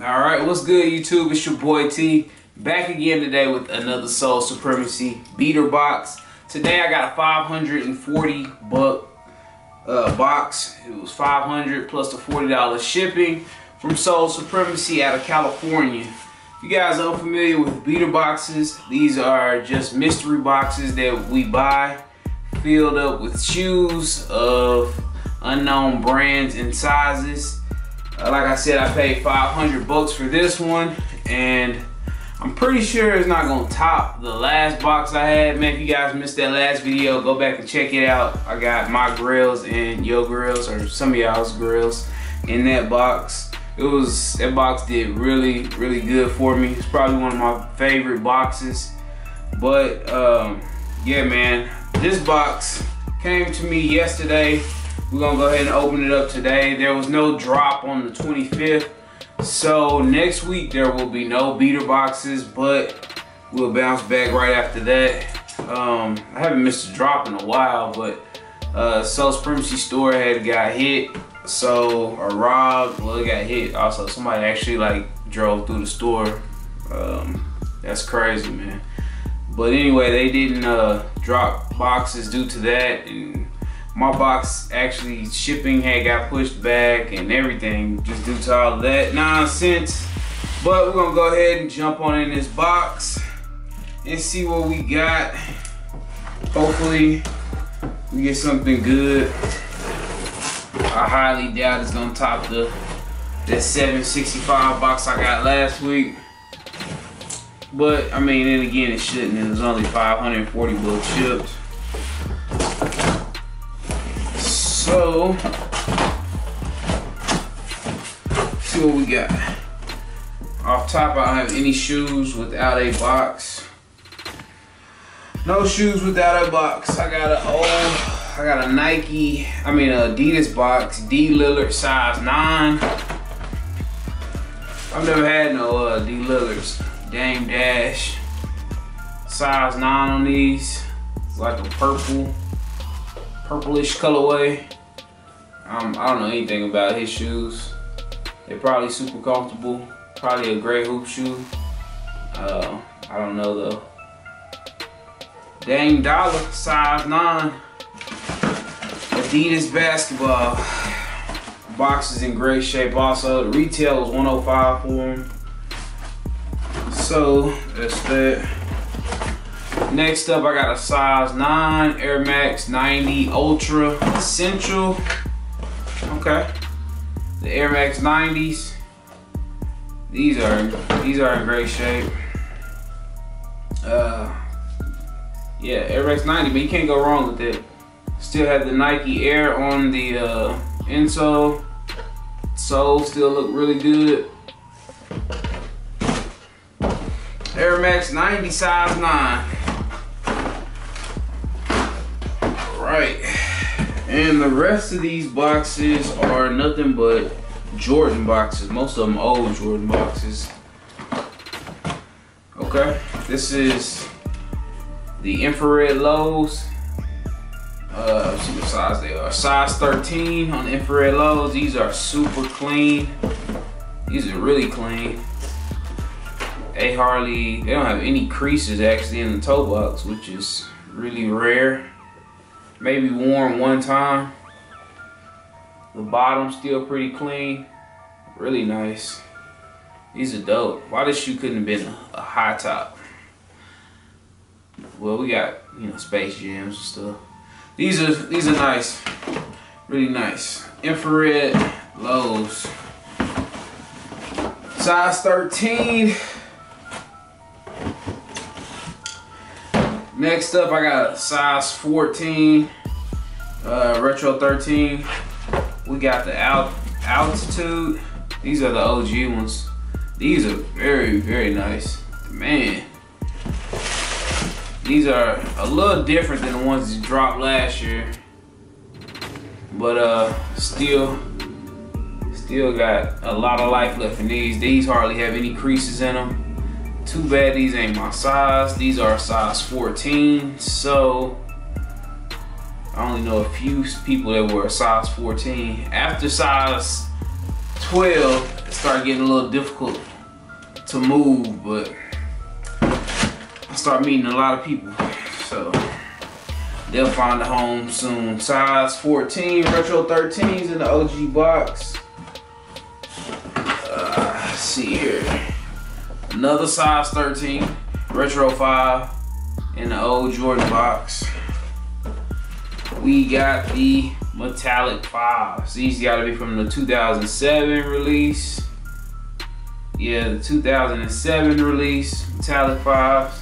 Alright, what's good YouTube? It's your boy T. Back again today with another Soul Supremacy beater box. Today I got a 540 buck box. It was $500 plus the $40 shipping from Soul Supremacy out of California. If you guys are unfamiliar with beater boxes, these are just mystery boxes that we buy filled up with shoes of unknown brands and sizes. Like I said, I paid $500 for this one, and I'm pretty sure it's not gonna top the last box I had. Man, if you guys missed that last video, go back and check it out. I got my grills and your grills, or some of y'all's grills, in that box. That box did really good for me. It's probably one of my favorite boxes. But yeah, man, this box came to me yesterday. We're gonna go ahead and open it up today. There was no drop on the 25th, so next week there will be no beater boxes, but we'll bounce back right after that. I haven't missed a drop in a while, but Soul Supremacy store had got hit, or robbed. Well, it got hit also. Somebody actually like drove through the store. That's crazy, man. But anyway, they didn't drop boxes due to that, and my box actually shipping had got pushed back and everything just due to all of that nonsense. But we're gonna go ahead and jump on in this box and see what we got. Hopefully we get something good. I highly doubt it's gonna top that $765 box I got last week. But I mean, and again, it shouldn't. It was only 540 bucks shipped. So, let's see what we got. Off top, I don't have any shoes without a box. No shoes without a box. I got a Adidas box, D.lillard size 9. I've never had no D.lillards. Dame Dash size 9 on these. It's like a purplish colorway. I don't know anything about his shoes. They're probably super comfortable. Probably a gray hoop shoe. I don't know though. Dame Dollar size 9. Adidas basketball. Box is in great shape also. The retail was $105 for them. So that's that. Next up, I got a size 9 Air Max 90 Ultra Essential. Okay, the Air Max 90s. These are in great shape. Yeah, Air Max 90, but you can't go wrong with it. Still have the Nike Air on the insole. Soles still look really good. Air Max 90 size 9. Right, and the rest of these boxes are nothing but Jordan boxes. Most of them old Jordan boxes. Okay, this is the infrared lows. Let's see what size they are. Size 13 on the infrared lows. These are super clean. These are really clean. They don't have any creases actually in the toe box, which is really rare. Maybe worn one time. The bottom's still pretty clean. Really nice. These are dope. Why this shoe couldn't have been a high top? Well, we got, you know, Space Jams and stuff. These are nice. Really nice. Infrared lows. Size 13. Next up, I got a size 14, Retro 13. We got the Altitude. These are the OG ones. These are very nice. Man, these are a little different than the ones that dropped last year, but still got a lot of life left in these. These hardly have any creases in them. Too bad these ain't my size. These are size 14, so I only know a few people that were a size 14. After size 12, it started getting a little difficult to move, but I start meeting a lot of people, so they'll find a home soon. Size 14, retro 13s in the OG box. Let's see here. Another size 13, retro 5 in the old Jordan box. We got the metallic 5s. These gotta be from the 2007 release. Yeah, the 2007 release, metallic 5s.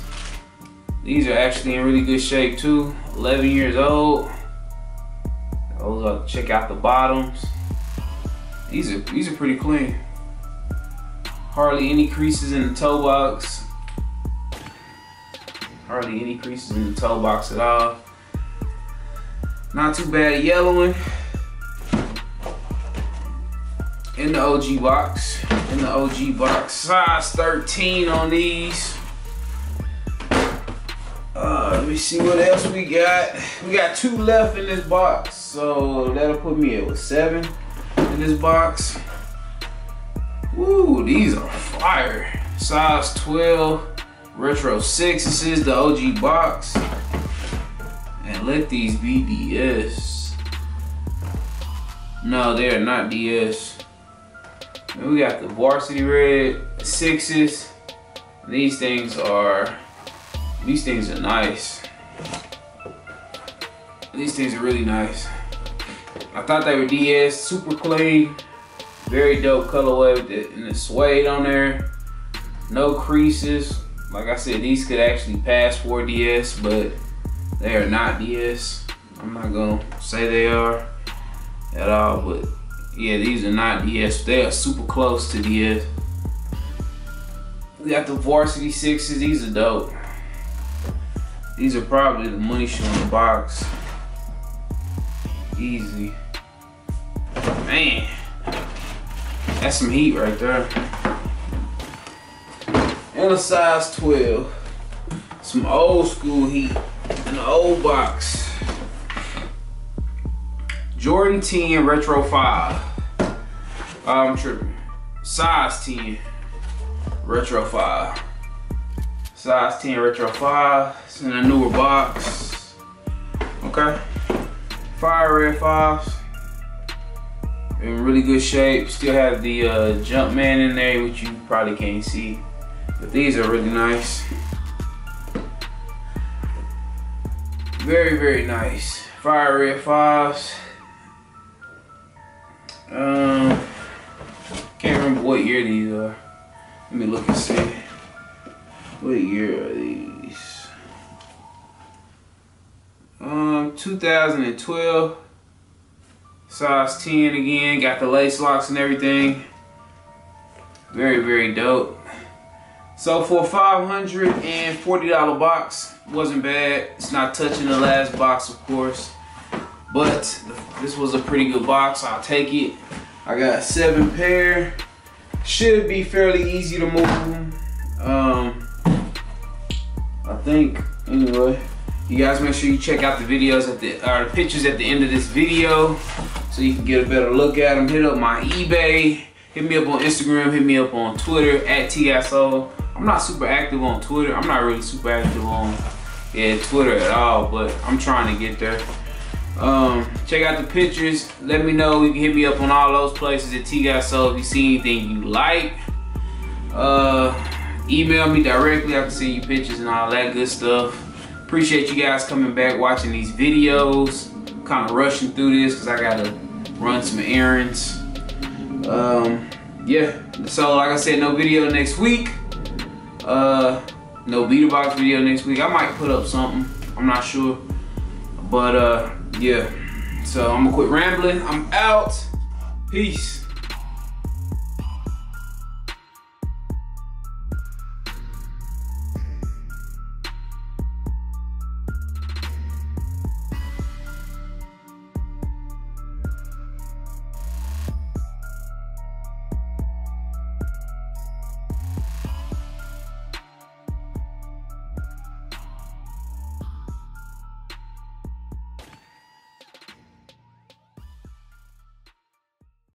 These are actually in really good shape too. 11 years old. Check out the bottoms. These are pretty clean. Hardly any creases in the toe box. Hardly any creases in the toe box at all. Not too bad yellowing. In the OG box. In the OG box. Size 13 on these. Let me see what else we got. We got 2 left in this box, so that'll put me at 7 in this box. Woo, these are fire. Size 12, retro 6. This is the OG box. And let these be DS. No, they are not DS. And we got the varsity red 6s. These things are nice. These things are really nice. I thought they were DS, super clean. Very dope colorway with the suede on there. No creases. Like I said, these could actually pass for DS, but they are not DS. I'm not gonna say they are at all, but yeah, these are not DS. They are super close to DS. We got the varsity 6s. These are dope. These are probably the money shoe in the box. Easy. Man, that's some heat right there. And a size 12. Some old school heat in the old box. Jordan 10 retro 5. I'm tripping. Size 10 retro 5. Size 10 retro 5. It's in a newer box. Okay. Fire red 5s. In really good shape. Still have the Jumpman in there, which you probably can't see. But these are really nice. Very, very nice. Fire red 5s. Can't remember what year these are. Let me look and see. What year are these? 2012. Size 10 again. Got the lace locks and everything. Very, very dope. So for a $540 box, wasn't bad. It's not touching the last box, of course, but this was a pretty good box. I'll take it. I got 7 pair. Should be fairly easy to move. I think. Anyway, you guys make sure you check out the videos at the pictures at the end of this video, so you can get a better look at them. Hit up my eBay. Hit me up on Instagram. Hit me up on Twitter at TGOTSOLE. I'm not super active on Twitter. I'm not really super active on Twitter at all, but I'm trying to get there. Check out the pictures. Let me know. You can hit me up on all those places at TGOTSOLE if you see anything you like. Email me directly. I can send you pictures and all that good stuff. Appreciate you guys coming back, watching these videos. Kind of rushing through this because I gotta run some errands. Yeah, so like I said, no video next week. No beater box video next week. I might put up something, I'm not sure, but yeah, so I'm gonna quit rambling. I'm out. Peace.